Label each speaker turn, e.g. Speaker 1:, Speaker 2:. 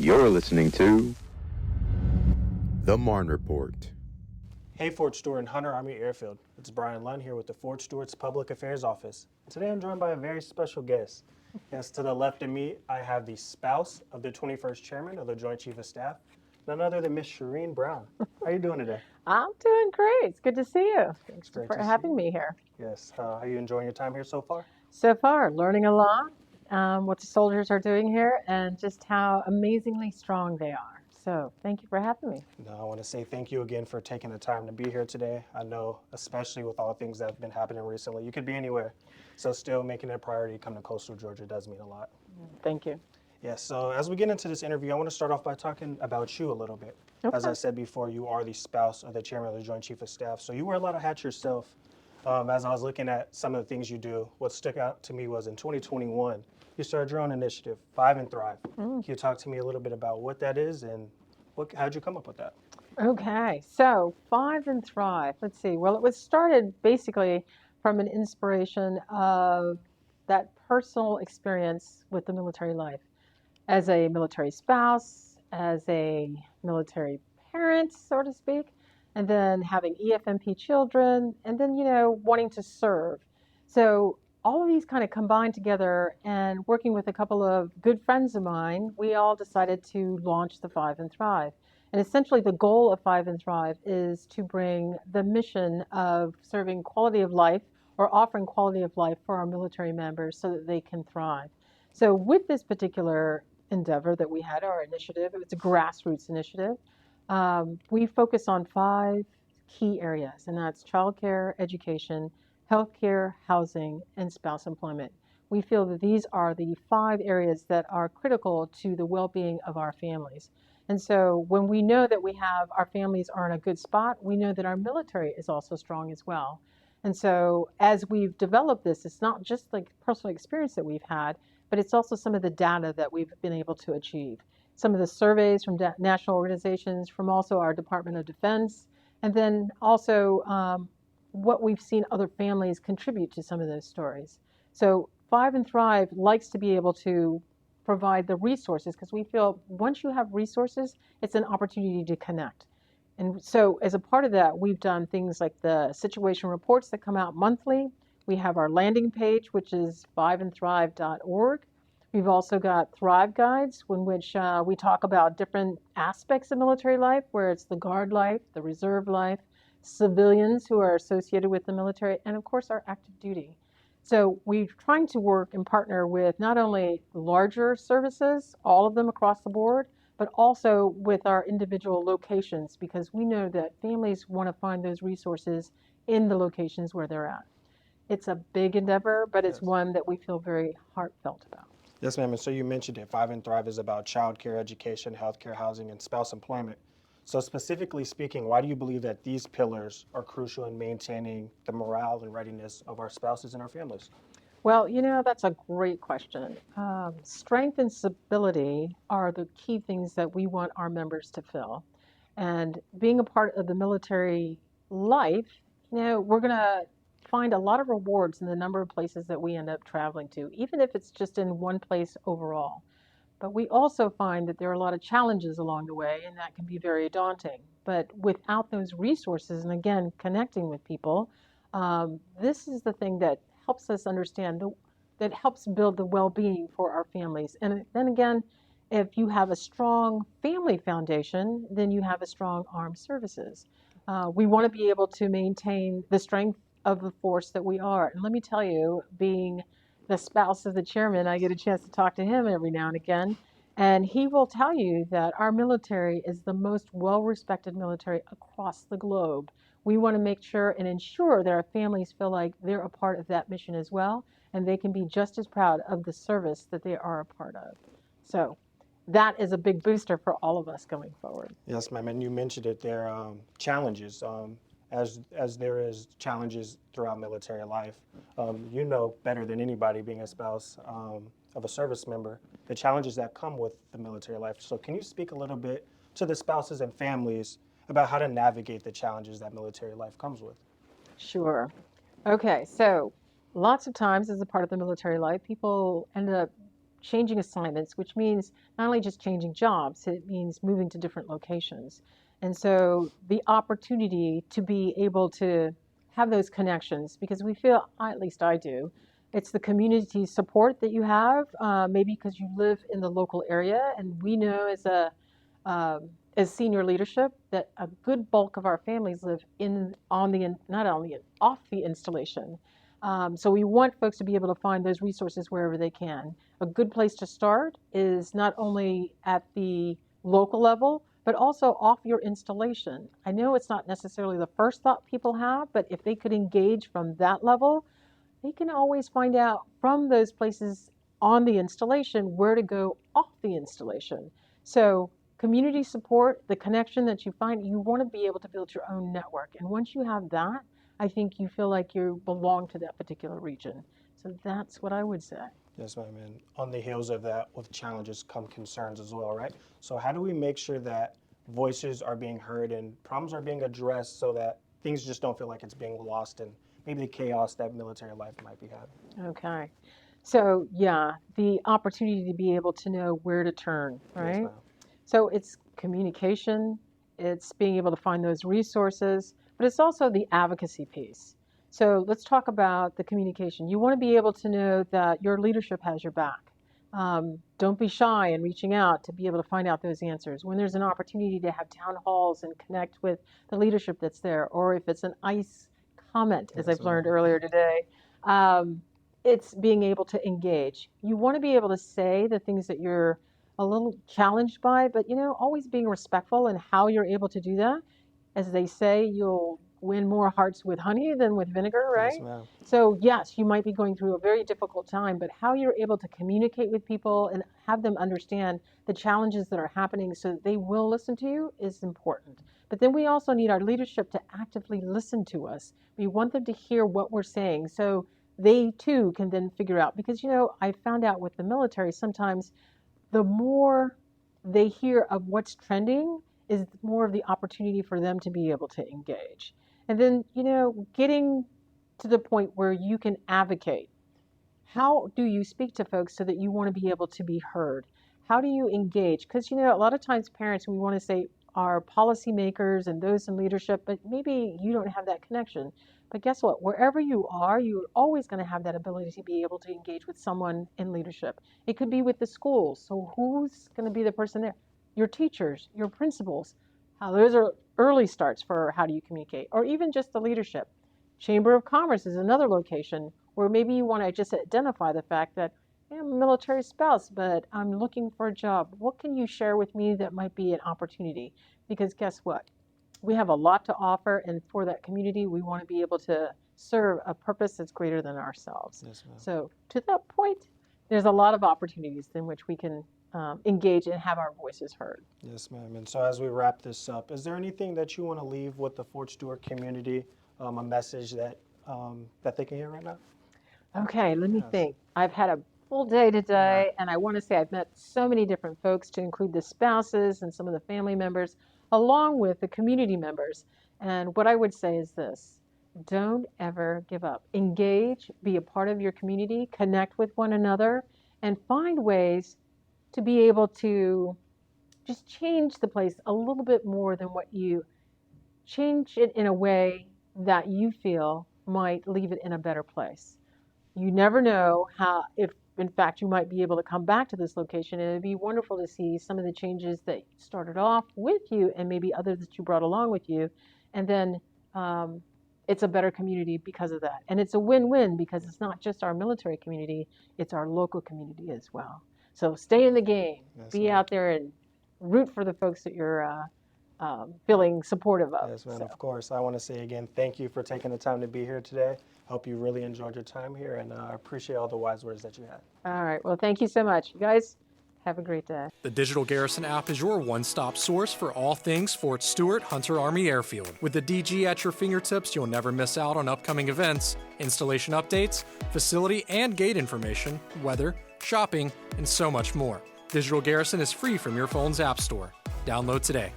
Speaker 1: You're listening to the Marne Report.
Speaker 2: Hey, Fort Stewart and Hunter Army Airfield. It's Bryan Lunn here with the Fort Stewart's Public Affairs Office. Today I'm joined by a very special guest. Yes, to the left of me, I have the spouse of the 21st Chairman of the Joint Chief of Staff, none other than Miss Sharene Brown. How are you doing today?
Speaker 3: I'm doing great. It's good to see you.
Speaker 2: It's
Speaker 3: Thanks
Speaker 2: great
Speaker 3: for
Speaker 2: to see
Speaker 3: having
Speaker 2: you.
Speaker 3: me here.
Speaker 2: Yes, are you enjoying your time here so far?
Speaker 3: So far, learning a lot, what the soldiers are doing here, and just how amazingly strong they are. So thank you for having me.
Speaker 2: No, I want to say thank you again for taking the time to be here today. I know, especially with all the things that have been happening recently, you could be anywhere. So still making it a priority to come to coastal Georgia does mean a lot.
Speaker 3: Thank you.
Speaker 2: Yes, so as we get into this interview, I want to start off by talking about you a little bit. As I
Speaker 3: Okay.
Speaker 2: said before, you are the spouse of the Chairman of the Joint Chief of Staff, so you wear a lot of hats yourself. As I was looking at some of the things you do, what stuck out to me was in 2021, you started your own initiative, Five and Thrive. Can you talk to me a little bit about what that is and how'd you come up with that?
Speaker 3: Okay, so Five and Thrive. Let's see. Well, it was started basically from an inspiration of that personal experience with the military life. As a military spouse, as a military parent, so to speak, and then having EFMP children, and then, wanting to serve. So all of these kind of combined together, and working with a couple of good friends of mine, we all decided to launch the Five and Thrive. And essentially, the goal of Five and Thrive is to bring the mission of serving quality of life or offering quality of life for our military members so that they can thrive. So, with this particular endeavor that we had, our initiative, it's a grassroots initiative. We focus on five key areas, and that's childcare, education, healthcare, housing, and spouse employment. We feel that these are the five areas that are critical to the well being of our families. And so when we know that we have our families are in a good spot, we know that our military is also strong as well. And so as we've developed this, it's not just like personal experience that we've had, but it's also some of the data that we've been able to achieve. Some of the surveys from national organizations, from also our Department of Defense, and then also what we've seen other families contribute to some of those stories. So Five and Thrive likes to be able to provide the resources because we feel once you have resources, it's an opportunity to connect. And so as a part of that, we've done things like the situation reports that come out monthly. We have our landing page, which is fiveandthrive.org. We've also got Thrive Guides, in which we talk about different aspects of military life, where it's the guard life, the reserve life, civilians who are associated with the military, and of course our active duty. So we're trying to work and partner with not only larger services, all of them across the board, but also with our individual locations, because we know that families want to find those resources in the locations where they're at. It's a big endeavor, but it's
Speaker 2: Yes.
Speaker 3: one that we feel very heartfelt about.
Speaker 2: Yes, ma'am. And so you mentioned it. Five and Thrive is about childcare, education, healthcare, housing, and spouse employment. So specifically speaking, why do you believe that these pillars are crucial in maintaining the morale and readiness of our spouses and our families?
Speaker 3: Well, that's a great question. Strength and stability are the key things that we want our members to feel. And being a part of the military life, we're going to find a lot of rewards in the number of places that we end up traveling to, even if it's just in one place overall. But we also find that there are a lot of challenges along the way, and that can be very daunting. But without those resources, and again, connecting with people, this is the thing that helps us understand, that helps build the well being for our families. And then again, if you have a strong family foundation, then you have a strong armed services. We want to be able to maintain the strength of the force that we are. And let me tell you, being the spouse of the chairman, I get a chance to talk to him every now and again. And he will tell you that our military is the most well respected military across the globe. We want to make sure and ensure that our families feel like they're a part of that mission as well, and they can be just as proud of the service that they are a part of. So that is a big booster for all of us going forward.
Speaker 2: Yes, ma'am. And you mentioned it. There are challenges, as there is challenges throughout military life. You know better than anybody, being a spouse of a service member, the challenges that come with the military life. So can you speak a little bit to the spouses and families about how to navigate the challenges that military life comes with?
Speaker 3: Sure. Okay, so lots of times as a part of the military life, people end up changing assignments, which means not only just changing jobs, it means moving to different locations. And so the opportunity to be able to have those connections, because we feel, at least I do, it's the community support that you have, maybe because you live in the local area, and we know as senior leadership that a good bulk of our families live not only off the installation. So we want folks to be able to find those resources wherever they can. A good place to start is not only at the local level, but also off your installation. I know it's not necessarily the first thought people have, but if they could engage from that level, they can always find out from those places on the installation where to go off the installation. So community support, the connection that you find, you want to be able to build your own network. And once you have that, I think you feel like you belong to that particular region. So that's what I would say.
Speaker 2: Yes, ma'am. And on the heels of that, with challenges come concerns as well, right? So how do we make sure that voices are being heard and problems are being addressed so that things just don't feel like it's being lost in maybe the chaos that military life might be having?
Speaker 3: Okay. So yeah, the opportunity to be able to know where to turn, right?
Speaker 2: Yes, ma'am.
Speaker 3: So it's communication, it's being able to find those resources, but it's also the advocacy piece. So let's talk about the communication. You want to be able to know that your leadership has your back. Don't be shy in reaching out to be able to find out those answers. When there's an opportunity to have town halls and connect with the leadership that's there, or if it's an ICE comment, as I've learned earlier today, it's being able to engage. You want to be able to say the things that you're a little challenged by, but always being respectful in how you're able to do that. As they say, you'll win more hearts with honey than with vinegar, right?
Speaker 2: Yes, ma'am.
Speaker 3: So yes, you might be going through a very difficult time, but how you're able to communicate with people and have them understand the challenges that are happening so that they will listen to you is important. But then we also need our leadership to actively listen to us. We want them to hear what we're saying so they too can then figure out, because I found out with the military sometimes the more they hear of what's trending is more of the opportunity for them to be able to engage. And then, getting to the point where you can advocate. How do you speak to folks so that you want to be able to be heard? How do you engage? Because, a lot of times parents, we want to say are policymakers and those in leadership, but maybe you don't have that connection. But guess what? Wherever you are, you're always going to have that ability to be able to engage with someone in leadership. It could be with the schools. So who's going to be the person there? Your teachers, your principals. Those are early starts for how do you communicate, or even just the leadership. Chamber of Commerce is another location where maybe you want to just identify the fact that I'm a military spouse, but I'm looking for a job. What can you share with me that might be an opportunity? Because guess what? We have a lot to offer, and for that community, we want to be able to serve a purpose that's greater than ourselves.
Speaker 2: Yes, ma'am.
Speaker 3: So to that point, there's a lot of opportunities in which we can engage and have our voices heard.
Speaker 2: Yes, ma'am. And so as we wrap this up, is there anything that you want to leave with the Fort Stewart community, a message that they can hear right now?
Speaker 3: Okay, let me
Speaker 2: Yes.
Speaker 3: think. I've had a full day today, and I want to say I've met so many different folks, to include the spouses and some of the family members, along with the community members. And what I would say is this: don't ever give up. Engage, be a part of your community, connect with one another, and find ways to be able to just change the place a little bit more than what you change it in a way that you feel might leave it in a better place. You never know if in fact you might be able to come back to this location, and it'd be wonderful to see some of the changes that started off with you and maybe others that you brought along with you. And then it's a better community because of that. And it's a win-win because it's not just our military community, it's our local community as well. So stay in the game, be out there and root for the folks that you're feeling supportive of.
Speaker 2: Yes, ma'am.
Speaker 3: So.
Speaker 2: Of course. I want to say again, thank you for taking the time to be here today. Hope you really enjoyed your time here, and I appreciate all the wise words that you had.
Speaker 3: All right. Well, thank you so much. You guys, have a great day.
Speaker 4: The Digital Garrison app is your one-stop source for all things Fort Stewart Hunter Army Airfield. With the DG at your fingertips, you'll never miss out on upcoming events, installation updates, facility and gate information, weather, shopping, and so much more. Digital Garrison is free from your phone's app store. Download today.